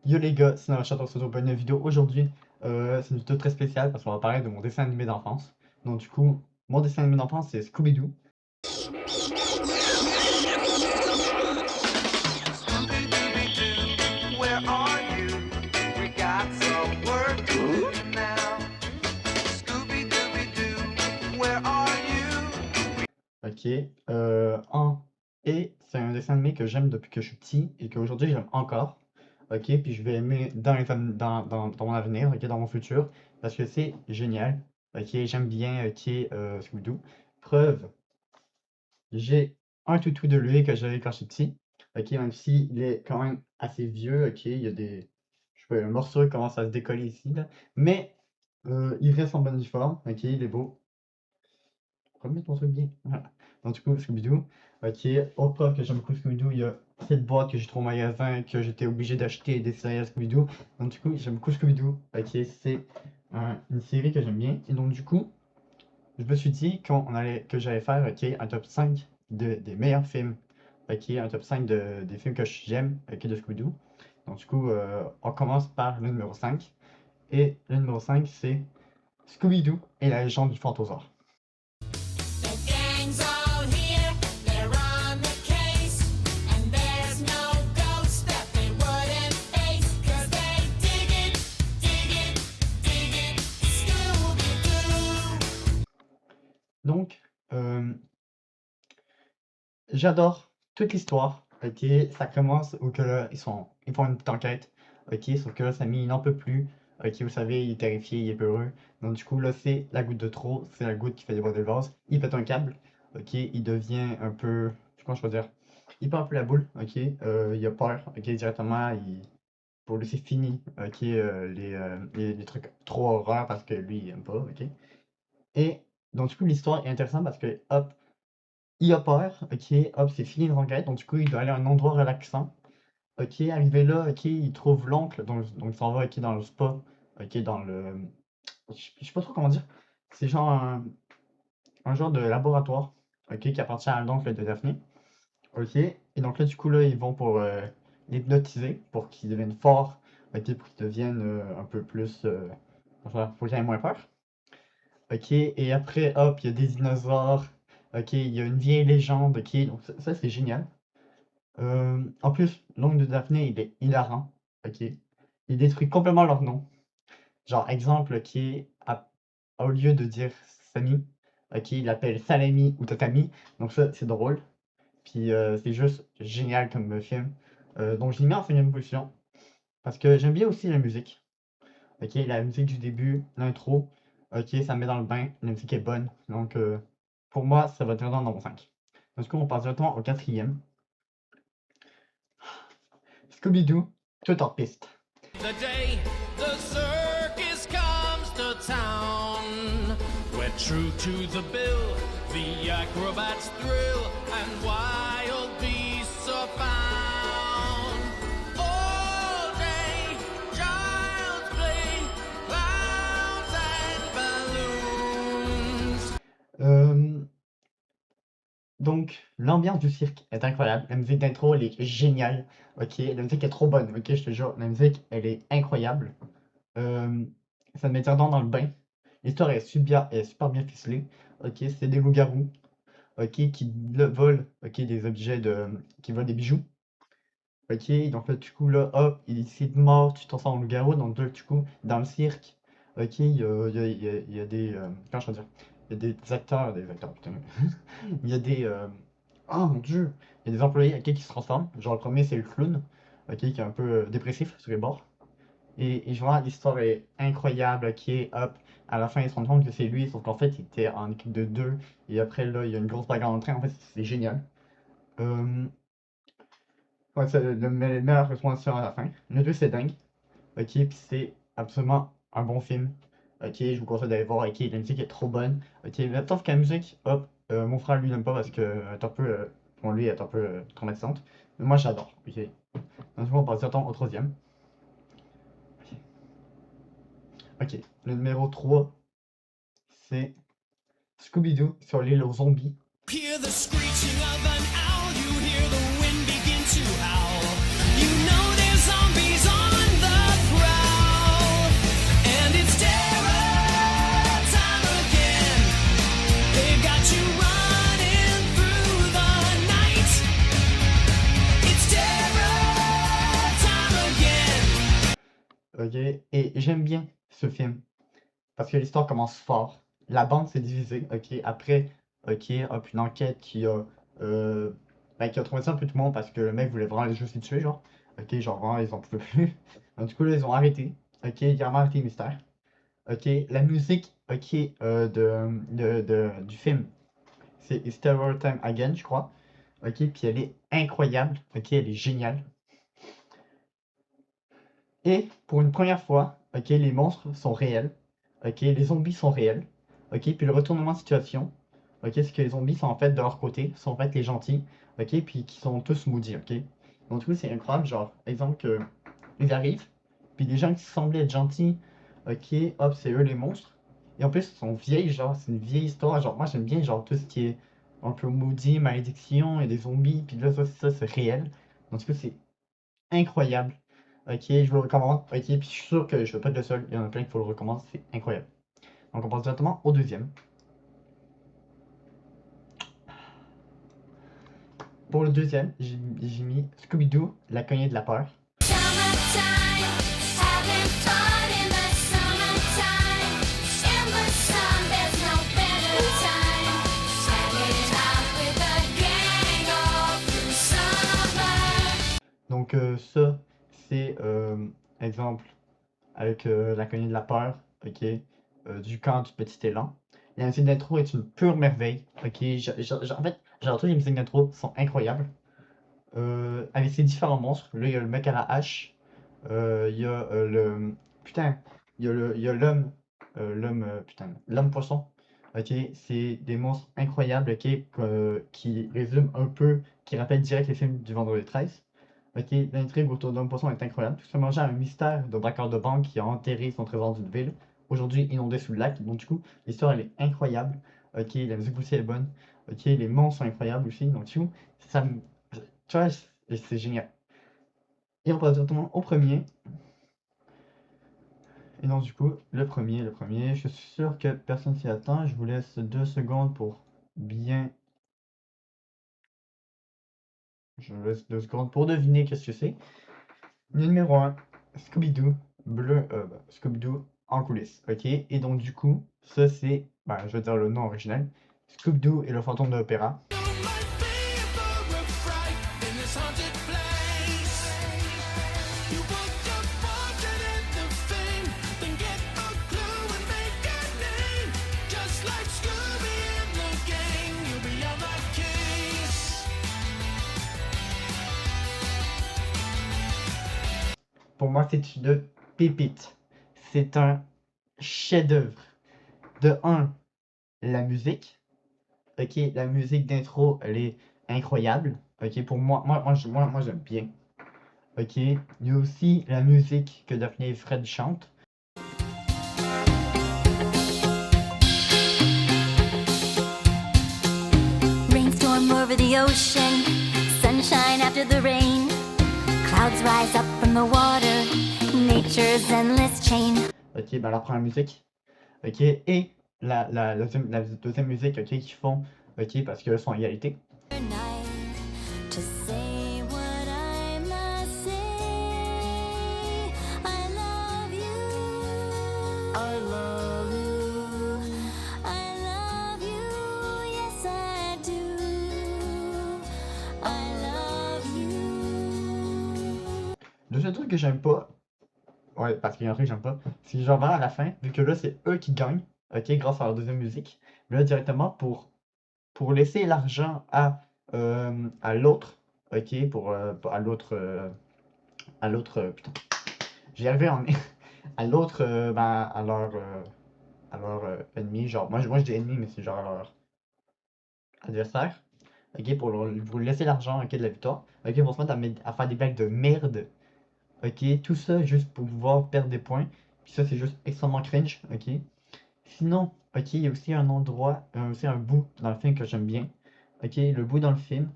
Yo les gars, c'est Navachat, on se retrouve pour une vidéo aujourd'hui. C'est une vidéo très spéciale parce qu'on va parler de mon dessin animé d'enfance. Donc du coup, mon dessin animé d'enfance c'est Scooby-Doo. Scooby-Dooby-Doo, where are you? We got some work to do now. Scooby-Dooby-Doo, where are you? Ok. Et c'est un dessin animé que j'aime depuis que je suis petit et qu'aujourd'hui j'aime encore. Ok, puis je vais aimer dans mon avenir, ok, dans mon futur, parce que c'est génial. Ok, j'aime bien Scooby-Doo. Preuve, j'ai un toutou de lui que j'avais quand j'étais petit. Ok, même s'il est quand même assez vieux, ok, il y a des. Je sais pas, un morceau qui commence à se décoller ici, là. Mais il reste en bonne forme, ok, il est beau. Remets ton truc bien. Voilà. Donc, du coup, Scooby-Doo. Ok, autre preuve que j'aime beaucoup Scooby-Doo, il y a cette boîte que j'ai trouvée au magasin, que j'étais obligé d'acheter des séries à Scooby-Doo. Donc, du coup, j'aime beaucoup Scooby-Doo. Ok, c'est une série que j'aime bien. Et donc, du coup, je me suis dit que j'allais faire un top 5 des meilleurs films. Ok, un top 5 des films que j'aime de Scooby-Doo. Donc, du coup, on commence par le numéro 5. Et le numéro 5, c'est Scooby-Doo et la légende du Fantosaure. The gang's all here, they're on the case, and there's no ghost that they wouldn't face, 'cause they dig it, Scooby-Doo. Donc, j'adore toute l'histoire. Ok, ça commence où que là, ils font une petite enquête. Ok, sauf que là, Samy, il n'en peut plus. Ok, vous savez, il est terrifié, il est peureux. Donc, du coup, là, c'est la goutte de trop. C'est la goutte qui fait déborder le vase. Il pète un câble. Ok, il devient un peu. Comment je peux dire? Il perd un peu la boule. Ok, il a peur. Ok, directement, pour lui, c'est fini. Ok, les trucs trop horreurs parce que lui, il aime pas. Ok. Et donc, du coup, l'histoire est intéressante parce que, hop, il a peur, ok, hop, c'est fini de regrette, donc du coup, il doit aller à un endroit relaxant. Ok, arrivé là, ok, il trouve l'oncle, donc il s'en va, ok, dans le spa, ok, dans le. Je sais pas trop comment dire. C'est genre un genre de laboratoire, ok, qui appartient à l'oncle de Daphné. Ok, et donc là, du coup, là, ils vont pour l'hypnotiser, pour qu'il devienne fort, ok, pour qu'il devienne un peu plus. Enfin, faut qu'il ait moins peur. Ok, et après, hop, il y a des dinosaures. Ok, il y a une vieille légende. Ok, donc ça, c'est génial. En plus, l'oncle de Daphné, il est hilarant. Ok, il détruit complètement leur nom. Genre, exemple, au lieu de dire Samy, ok, il l'appelle Salami ou Tatami. Donc ça, c'est drôle. Puis c'est juste génial comme film. Donc je l'ai mis en cinquième position. Parce que j'aime bien aussi la musique. Ok, la musique du début, l'intro, ok, ça me met dans le bain, la musique est bonne. Donc, pour moi, ça va directement dans mon 5. Du coup, on passe directement au quatrième. Scooby-Doo, tout en piste. The day the circus comes to town, we're true to the bill, the acrobats thrill, and wild beasts are found. All day, child's play, clowns and balloons. Donc, l'ambiance du cirque est incroyable. La musique d'intro, elle est géniale. Ok, la musique est trop bonne. Ok, je te jure, la musique, elle est incroyable. Ça me met directement dans le bain. L'histoire est super bien ficelée. Ok, c'est des loups-garous. Ok, qui volent. Ok, des objets qui volent des bijoux. Ok, donc là, du coup, là, hop, il de mort, tu te transformes en loup-garou. Donc, là, du coup, dans le cirque, ok, il y a des. Comment je peux dire? Il y a des acteurs, putain. Il y a des. Oh mon dieu! Il y a des employés, ok, qui se transforment. Genre, le premier, c'est le clown, ok, qui est un peu dépressif sur les bords. Et genre, l'histoire est incroyable, ok, hop. À la fin, ils se rendent compte que c'est lui, sauf qu'en fait, il était en équipe de deux. Et après, là, il y a une grosse bagarre en train. En fait, c'est génial. Euh, Ouais, c'est le meilleur recommandation à la fin. Le 2 c'est dingue. Ok, puis c'est absolument un bon film. Ok, je vous conseille d'aller voir. Ok, la musique est trop bonne. Ok, mais sauf qu'à la musique, hop, mon frère lui n'aime pas parce que est un peu, pour lui, elle est un peu traumatisante. Mais moi j'adore. Ok, donc on passe directement au troisième. Ok, le numéro 3 c'est Scooby-Doo sur l'île aux zombies. Hear the screeching of an owl, you hear the wind begin to howl. You know there's zombies on ok? Et j'aime bien ce film parce que l'histoire commence fort. La bande s'est divisée, ok? Après, ok, hop, une enquête qui a trouvé ça un peu tout le monde parce que le mec voulait vraiment juste les tuer, genre. Ok, genre vraiment, ils en pouvaient plus. Donc, du coup, là, ils ont arrêté. Ok, ils ont arrêté le mystère. Ok, la musique, ok, du film, c'est It's Terror Time Again, je crois. Ok, puis elle est incroyable. Ok, elle est géniale. Et pour une première fois, ok, les monstres sont réels. Ok, les zombies sont réels. Ok, puis le retournement de situation, ok, c'est que les zombies sont en fait de leur côté, sont en fait les gentils. Ok, puis qui sont tous maudits. Ok, donc du coup, c'est incroyable. Genre, exemple que ils arrivent, puis les gens qui semblaient être gentils, ok, hop, c'est eux les monstres. Et en plus, ils sont vieilles, genre, c'est une vieille histoire. Genre, moi, j'aime bien, genre, tout ce qui est un peu maudit, malédiction et des zombies, puis là, ça c'est réel. Donc, du coup, c'est incroyable. Ok, je vous le recommande. Ok, puis je suis sûr que je vais pas être le seul. Il y en a plein qui faut le recommander, c'est incroyable. Donc, on passe directement au deuxième. Pour le deuxième, j'ai mis Scooby-Doo, la cognée de la peur. Summertime, having fun in the summertime. In the sun, there's no better time. Hanging out with the gang all through summer. Donc, ça, c'est exemple avec la cognée de la peur, ok, du camp du petit élan. La musique d'intro est une pure merveille, ok. En fait, genre, toutes les musiques d'intro sont incroyables. Avec ses différents monstres, là, il y a le mec à la hache, il y a le. Putain, il y a l'homme, putain, l'homme poisson. Ok, c'est des monstres incroyables, ok, qui résument un peu, qui rappellent direct les films du Vendredi 13. Ok, l'intrigue autour de l'homme poisson est incroyable. Tout simplement, un mystère de braqueur de banque qui a enterré son trésor d'une ville, aujourd'hui inondé sous le lac. Donc, du coup, l'histoire elle est incroyable. Ok, la musique aussi est bonne. Ok, les monstres sont incroyables aussi. Donc, du coup, ça me. Tu vois, c'est génial. Et on passe directement au premier. Et donc, du coup, le premier, je suis sûr que personne s'y attend. Je vous laisse 2 secondes pour bien. Je vous laisse 2 secondes pour deviner qu'est-ce que c'est. Numéro 1, Scooby-Doo, Scooby-Doo en coulisses, ok? Et donc, du coup, ça c'est, je vais dire le nom original, Scooby-Doo et le fantôme de l'opéra. You might be for a fright in this haunted place. You want your fortune and the fame, then get a clue and make a name. Just like Scooby and the gang, you'll be on the case. Pour moi, c'est une pépite. C'est un chef-d'œuvre. De 1, la musique. Ok, la musique d'intro, elle est incroyable. Ok, pour moi j'aime bien. Ok, il y a aussi la musique que Daphné et Fred chantent. Rainstorm over the ocean, sunshine after the rain. Clouds rise up from the water, nature's endless chain. Ok, la première musique. Ok, et la deuxième musique, ok, qu'ils font, ok, parce qu'elles sont en égalité. Night to say what I must say. I love you. I love you. I love you. Yes, I do. I love you. Le seul truc que j'aime pas, ouais, parce qu'il y a un truc que j'aime pas, c'est que genre vraiment à la fin, vu que là c'est eux qui gagnent, ok, grâce à leur deuxième musique, mais là directement pour laisser l'argent à l'autre, ok, à l'autre, putain, j'y arrivé en à l'autre, à leur ennemi, genre, moi je dis ennemi, mais c'est genre à leur adversaire, ok, pour laisser l'argent, ok, de la victoire, ok, pour se mettre à faire des blagues de merde, ok, tout ça juste pour pouvoir perdre des points, puis ça c'est juste extrêmement cringe, ok. Sinon, ok, il y a aussi un endroit, aussi un bout dans le film que j'aime bien, ok, le bout dans le film,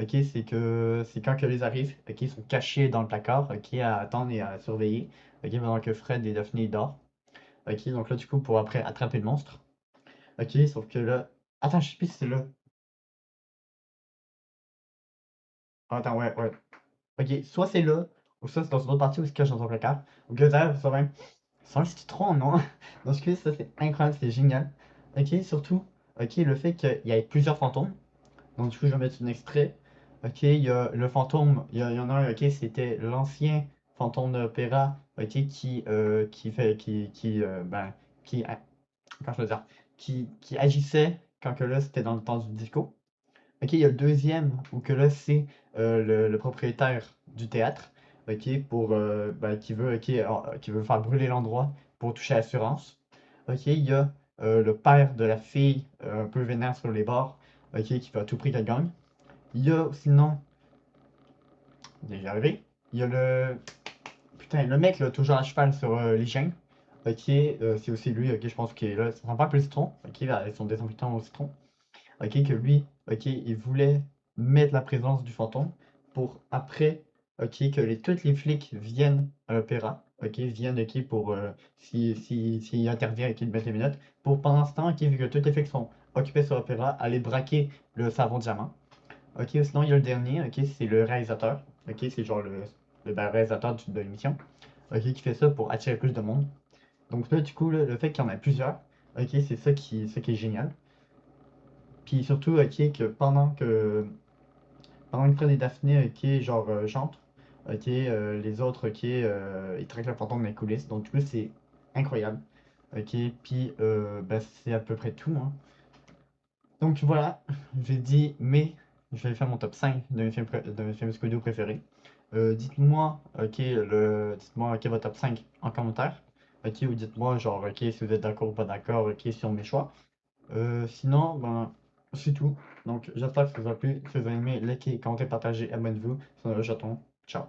ok, c'est quand que les arrivent, ok, ils sont cachés dans le placard, ok, à attendre et à surveiller, ok, pendant que Fred et Daphné dorment, ok, donc là du coup pour après attraper le monstre, ok, sauf que là, attends, je sais plus si c'est là, attends, ouais, ok, soit c'est là, ou ça, c'est dans une autre partie où il se cache dans son placard. Ou que ça même. Sans le citron, non? Donc, ça, c'est incroyable, c'est génial. Ok, surtout, ok, le fait qu'il y ait plusieurs fantômes. Donc, du coup, je vais mettre un extrait. Ok, il y a le fantôme, il y en a un, ok, c'était l'ancien fantôme de l'opéra, ok, qui fait, ben, comment je veux dire, qui agissait quand que là, c'était dans le temps du disco. Ok, il y a le deuxième, où que là, c'est le propriétaire du théâtre, ok, ben, qui veut, ok, qui veut faire brûler l'endroit pour toucher l'assurance. Ok, il y a le père de la fille, un peu vénère sur les bords, ok, qui veut à tout prix qu'elle gagne. Il y a sinon, déjà arrivé, il y a putain, le mec là, toujours à cheval sur les chaînes. Ok, c'est aussi lui, ok, je pense qu'il est là, ça sent pas un peu le citron, ok, avec son désinfectant au citron. Ok, que lui, ok, il voulait mettre la présence du fantôme pour après, ok, que tous les flics viennent à l'opéra, ok, viennent, ok, pour, s'il intervient, ok, de mettre les menottes, pour pendant ce temps, ok, vu que tous les flics sont occupés sur l'opéra, aller braquer le savon diamant. Ok, sinon il y a le dernier, ok, c'est le réalisateur, ok, c'est genre le réalisateur de l'émission, ok, qui fait ça pour attirer plus de monde. Donc là, du coup, le fait qu'il y en ait plusieurs, ok, c'est ça qui est génial. Puis surtout, ok, que pendant que Fred et Daphné, ok, genre, chantent, ok, les autres, ok, ils traquent le fantôme dans les coulisses. Donc, du coup, c'est incroyable. Ok, puis, bah, c'est à peu près tout, hein. Donc, voilà, j'ai dit, mais je vais faire mon top 5 de mes films Scooby-Doo préférés. Dites-moi, ok, dites-moi, ok, votre top 5 en commentaire. Ok, ou dites-moi, genre, ok, si vous êtes d'accord ou pas d'accord, ok, sur mes choix. Sinon, ben, c'est tout. Donc, j'espère que ça vous a plu. Si vous avez aimé, likez, commentez, partagez, abonnez-vous. Sinon, j'attends. Ciao.